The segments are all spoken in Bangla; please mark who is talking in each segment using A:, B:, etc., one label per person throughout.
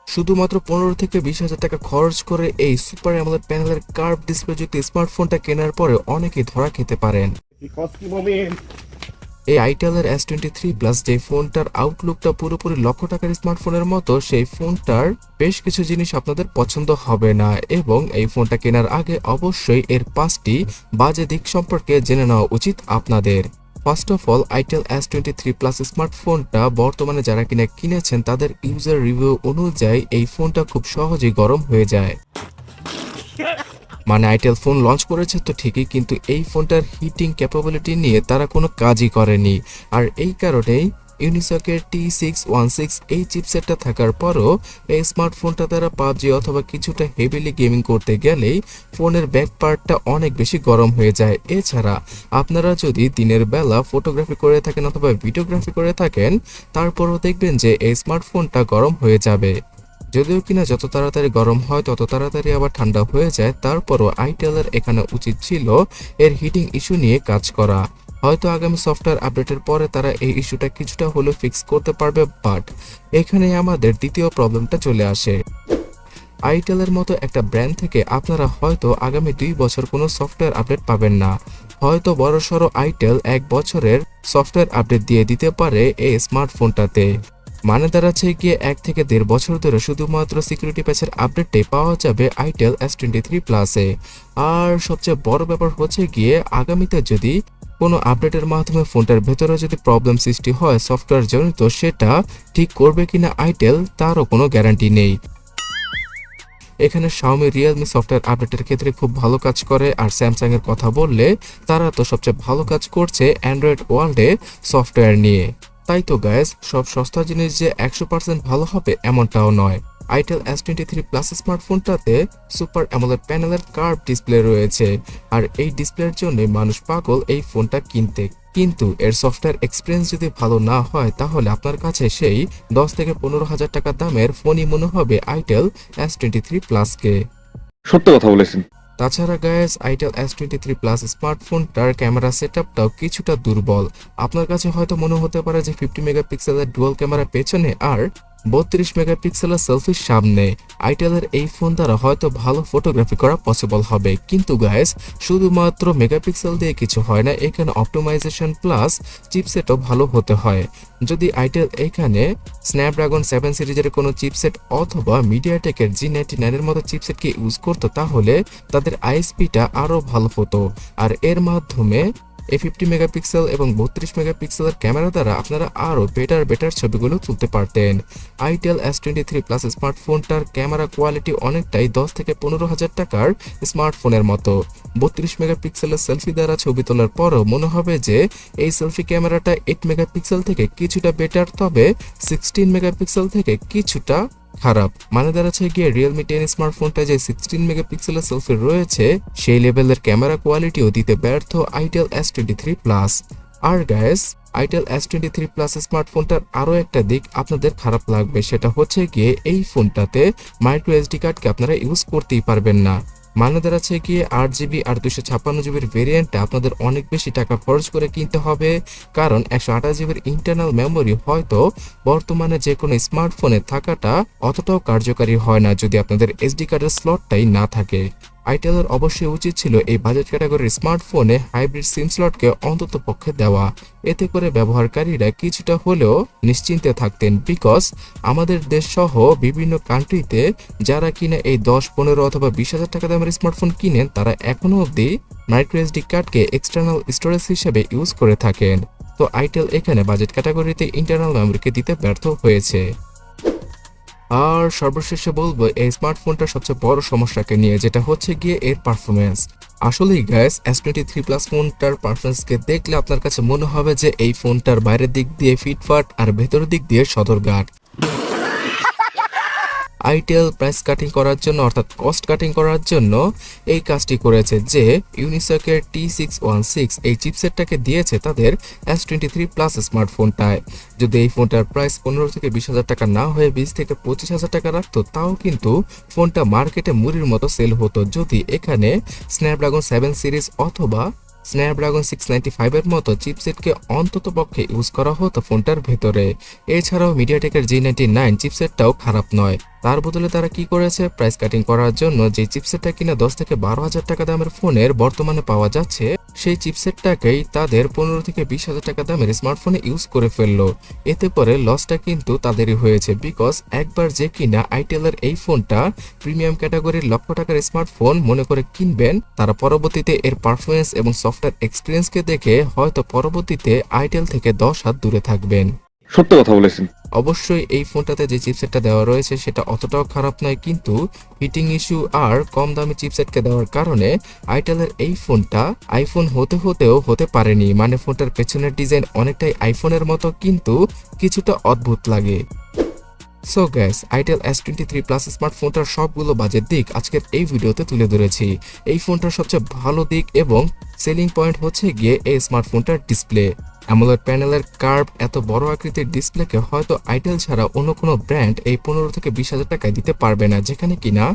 A: শুধুমাত্র 15 থেকে 20,000 টাকা খরচ করে এই সুপার অ্যামোলেড প্যানেলের কার্ভ ডিসপ্লে যুক্ত স্মার্টফোনটা কেনার পরে অনেকেই ধরা খেতে পারেন। এই আইটেলের S23 প্লাস যে ফোনটার আউটলুকটা পুরোপুরি লক্ষ টাকার স্মার্টফোনের মতো, সেই ফোনটার বেশ কিছু জিনিস আপনাদের পছন্দ হবে না এবং এই ফোনটা কেনার আগে অবশ্যই এর 5টি বাজে দিক সম্পর্কে জেনে নেওয়া উচিত আপনাদের। First of all, itel S23 plus স্মার্টফোনটা বর্তমানে যারা কিনেছেন তাদের ইউজার রিভিউ অনুযায়ী এই ফোনটা খুব সহজেই গরম হয়ে যায়। মানে আইটেল ফোন লঞ্চ করেছে তো ঠিকই, কিন্তু এই ফোনটার হিটিং ক্যাপাবিলিটি নিয়ে তারা কোনো কাজই করেনি। আর এই কারণেই ইউনিসকের T616 এই চিপসেটটা থাকার পরও এই স্মার্টফোনটা তারা পাবজি অথবা কিছুটা হেভিলি গেমিং করতে গেলেই ফোনের ব্যাক পার্টটা অনেক বেশি গরম হয়ে যায়। এছাড়া আপনারা যদি দিনের বেলা ফটোগ্রাফি করে থাকেন অথবা ভিডিওগ্রাফি করে থাকেন, তারপরও দেখবেন যে এই স্মার্টফোনটা গরম হয়ে যাবে। যদিও কিনা যত তাড়াতাড়ি গরম হয় তত তাড়াতাড়ি আবার ঠান্ডা হয়ে যায়, তারপরও আইটেলের এখানে উচিত ছিল এর হিটিং ইস্যু নিয়ে কাজ করা। হয়তো আগামী সফটওয়্যার আপডেটের পরে তারা এই ইস্যুটা কিছুটা হলেও ফিক্স করতে পারবে, বাট এখানে আমাদের দ্বিতীয় প্রবলেমটা চলে আসে। আইটেলের মতো একটা ব্র্যান্ড থেকে আপনারা হয়তো আগামী 2 বছর কোনো সফটওয়্যার আপডেট পাবেন না। হয়তো বড়সড় আইটেল 1 বছরের সফটওয়্যার আপডেট দিয়ে দিতে পারে এই স্মার্টফোনটাতে। মানে দাঁড়াচ্ছে গিয়ে 1 থেকে 1.5 বছর ধরে শুধুমাত্র সিকিউরিটি প্যাচের আপডেটটাই পাওয়া যাবে আইটেল S23 প্লাসে। আর সবচেয়ে বড় ব্যাপার হচ্ছে গিয়ে আগামীতে যদি কোনো আপডেটের মাধ্যমে ফোনটার ভেতরে যদি প্রবলেম সৃষ্টি হয় সফটওয়্যার জনিত, সেটা ঠিক করবে কিনা আইটেল তারও কোনো গ্যারান্টি নেই। এখানে Xiaomi Realme সফটওয়্যার আপডেটের ক্ষেত্রে খুব ভালো কাজ করে, আর স্যামসাং এর কথা বললে তারা তো সবচেয়ে ভালো কাজ করছে অ্যান্ড্রয়েড ওয়ার্ল্ডে সফটওয়্যার নিয়ে। তাই তো গাইস, সব সস্তা জিনিস যে 100% ভালো হবে এমনটাও নয়। আইটেল S23 প্লাস স্মার্টফোনটাতে সুপার অ্যামোলেড প্যানেলের কার্ভ ডিসপ্লে রয়েছে, আর এই ডিসপ্লের জন্য মানুষ পাগল এই ফোনটা কিনতে। কিন্তু এর সফটওয়্যার এক্সপিরিয়েন্স যদি ভালো না হয় তাহলে আপনার কাছে সেই 10 থেকে 15,000 টাকা দামের ফোনই মনে হবে আইটেল S23 প্লাসকে।
B: সত্য কথা বলেছেন।
A: তাছাড়া গাইস, আইটেল S23 প্লাস স্মার্টফোনটার ক্যামেরা সেটআপটাও কিছুটা দুর্বল। আপনার কাছে হয়তো মনে হতে পারে যে 50 মেগাপিক্সেলের ডুয়াল ক্যামেরা পেছনে আর 32 মেগাপিক্সেলের সেলফির সামনে আইটেলের এই ফোন দ্বারা হয়তো ভালো ফটোগ্রাফি করা পসিবল হবে। কিন্তু গাইস, শুধুমাত্র মেগাপিক্সেল দিয়ে কিছু হয় না, এখানে অপটিমাইজেশন প্লাস চিপসেটও ভালো হতে হয়। যদি আইটেল এখানে স্ন্যাপড্রাগন 7 সিরিজের কোনো চিপসেট অথবা মিডিয়াটেকের G99 এর মতো চিপসেটকে ইউজ করতো তাহলে তাদের আইএসপিটা আরও ভালো হতো, আর এর মাধ্যমে 50 মেগাপিক্সেল এবং 32 মেগাপিক্সেলের ক্যামেরা দ্বারা আপনারা আরও বেটার ছবিগুলো তুলতে পারতেন। আইটেল S23 প্লাস স্মার্টফোনটার ক্যামেরা কোয়ালিটি অনেকটাই 10 থেকে 15,000 টাকার স্মার্টফোনের মতো। 32 মেগাপিক্সেলের সেলফি দ্বারা ছবি তোলার পরও মনে হবে যে এই সেলফি ক্যামেরাটা 8 মেগাপিক্সেল থেকে কিছুটা বেটার, তবে 16 মেগাপিক্সেল থেকে কিছুটা খারাপ। মানে দাঁড়াচ্ছে গিয়ে Realme 10 স্মার্টফোনটা যে 16 মেগাপিক্সেলের সেলফি রয়েছে সেই লেভেলের ক্যামেরা কোয়ালিটিও দিতে ব্যর্থ আইটেল S23 প্লাস। আর গাইস, আইটেল S23 প্লাস স্মার্টফোনটার আরও একটা দিক আপনাদের খারাপ লাগবে, সেটা হচ্ছে গিয়ে এই ফোনটাতে মাইক্রো এসডি কার্ডকে আপনারা ইউজ করতেই পারবেন না। মানে দাঁড়াচ্ছে গিয়ে 8GB আর 256GBর ভেরিয়েন্টটা আপনাদের অনেক বেশি টাকা খরচ করে কিনতে হবে, কারণ 128GBর ইন্টারনাল মেমোরি হয়তো বর্তমানে যে কোনো স্মার্টফোনে থাকাটা অতটাও কার্যকারী হয় না যদি আপনাদের এসডি কার্ডের স্লটটাই না থাকে। আইটেলের অবশ্যই উচিত ছিল এই বাজেট ক্যাটাগরির স্মার্টফোনে হাইব্রিড সিম স্লটকে অন্তত পক্ষে দেওয়া, এতে করে ব্যবহারকারীরা কিছুটা হলেও নিশ্চিন্তে থাকতেন। বিকজ আমাদের দেশ সহ বিভিন্ন কান্ট্রিতে যারা কিনা এই 10, 15 অথবা 20,000 টাকা দামের স্মার্টফোন কিনেন তারা এখনো অবধি মাইক্রো এসডি কার্ডকে এক্সটার্নাল স্টোরেজ হিসেবে ইউজ করে থাকেন। তো আইটেল এখানে বাজেট ক্যাটাগরিতে ইন্টারনাল মেমোরিকে দিতে ব্যর্থ হয়েছে। আর সর্বশেষে বলবো এই স্মার্টফোনটার সবচেয়ে বড় সমস্যাকে নিয়ে, যেটা হচ্ছে গিয়ে এর পারফরমেন্স। আসলেই গাইস, S23 প্লাস ফোনটার পারফরমেন্সকে দেখলে আপনার কাছে মনে হবে যে এই ফোনটার বাইরের দিক দিয়ে ফিটফাট আর ভেতরের দিক দিয়ে সদরঘাট। আইটেল প্রাইস কাটিং করার জন্য অর্থাৎ কস্ট কাটিং করার জন্য এই কাজটি করেছে যে ইউনিসকের T616 এই চিপসেটটাকে দিয়েছে তাদের S23 প্লাস স্মার্টফোনটায়। যদি এই ফোনটার প্রাইস 15 থেকে 20,000 টাকা না হয়ে 20 থেকে 25,000 টাকা রাখতো তাও কিন্তু ফোনটা মার্কেটে মুড়ির মতো সেল হতো, যদি এখানে স্ন্যাপড্রাগন 7 সিরিজ অথবা স্ন্যাপড্রাগন 695 এর মতো চিপসেটকে অন্তত পক্ষে ইউজ করা হতো ফোনটার ভেতরে। এছাড়াও মিডিয়াটেকের G99 চিপসেটটাও খারাপ নয়। তার বদলে তারা কি করেছে, প্রাইস কাটিং করার জন্য যে চিপসেটটা কিনা 10 থেকে 12,000 টাকা দামের ফোনের বর্তমানে পাওয়া যাচ্ছে, সেই চিপসেটটাকেই তাদের 15 থেকে 20,000 টাকা দামের স্মার্টফোনে ইউজ করে ফেললো। এতে করে লসটা কিন্তু তাদেরই হয়েছে, বিকজ একবার যে কিনা আইটেলের এই ফোনটা প্রিমিয়াম ক্যাটাগরির লক্ষ টাকার স্মার্টফোন মনে করে কিনবেন, তারা পরবর্তীতে এর পারফরমেন্স এবং সফটওয়্যার এক্সপিরিয়েন্সকে দেখে হয়তো পরবর্তীতে আইটেল থেকে 10 হাত দূরে থাকবেন।
B: সত্য কথা বলেছেন।
A: অবশ্যই এই ফোনটাতে যে চিপসেটটা দেওয়া রয়েছে সেটা অতটাও খারাপ নয়, কিন্তু হিটিং ইস্যু আর কম দামি চিপসেটকে দেওয়ার কারণে আইটেলের এই ফোনটা আইফোন হতে হতেও হতে পারেনি। মানে ফোনটার পেছনের ডিজাইন অনেকটাই আইফোনের মতো, কিন্তু কিছুটা অদ্ভুত লাগে। So guys, itel S23 plus স্মার্টফোনটার সবগুলো বাজের দিক আজকের এই ভিডিওতে তুলে ধরেছি। এই ফোনটার সবচেয়ে ভালো দিক এবং সেলিং পয়েন্ট হচ্ছে গিয়ে এই স্মার্টফোনটার ডিসপ্লে। অ্যামোলেড প্যানেলের কার্ভ এত বড় আকৃতির ডিসপ্লেকে হয়তো আইটেল ছাড়া অন্য কোনো ব্র্যান্ড এই 15 থেকে 20,000 টাকায় দিতে পারবে না, যেখানে কিনা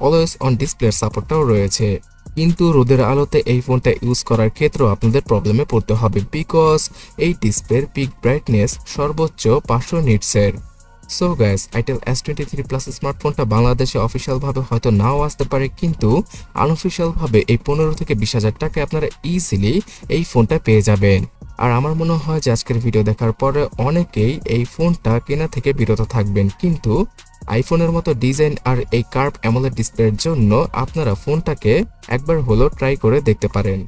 A: অলওয়েজ অন ডিসপ্লের সাপোর্টটাও রয়েছে। কিন্তু রোদের আলোতে এই ফোনটা ইউজ করার ক্ষেত্রেও আপনাদের প্রবলেমে পড়তে হবে, বিকজ এই ডিসপ্লের পিক ব্রাইটনেস সর্বোচ্চ 500 নিটসের। So guys, itel S23 plus স্মার্টফোনটা বাংলাদেশে অফিসিয়ালভাবে হয়তো নাও আসতে পারে, কিন্তু আনঅফিসিয়ালভাবে এই 15 থেকে 20,000 টাকায় আপনারা ইজিলি এই ফোনটা পেয়ে যাবেন। আর আমার মনে হয় যে আজকের ভিডিও দেখার পরে অনেকেই এই ফোনটা কেনা থেকে বিরত থাকবেন, কিন্তু আইফোনের মতো ডিজাইন আর এই কার্ভ অ্যামোলেড ডিসপ্লের জন্য আপনারা ফোনটাকে একবার হলেও ট্রাই করে দেখতে পারেন।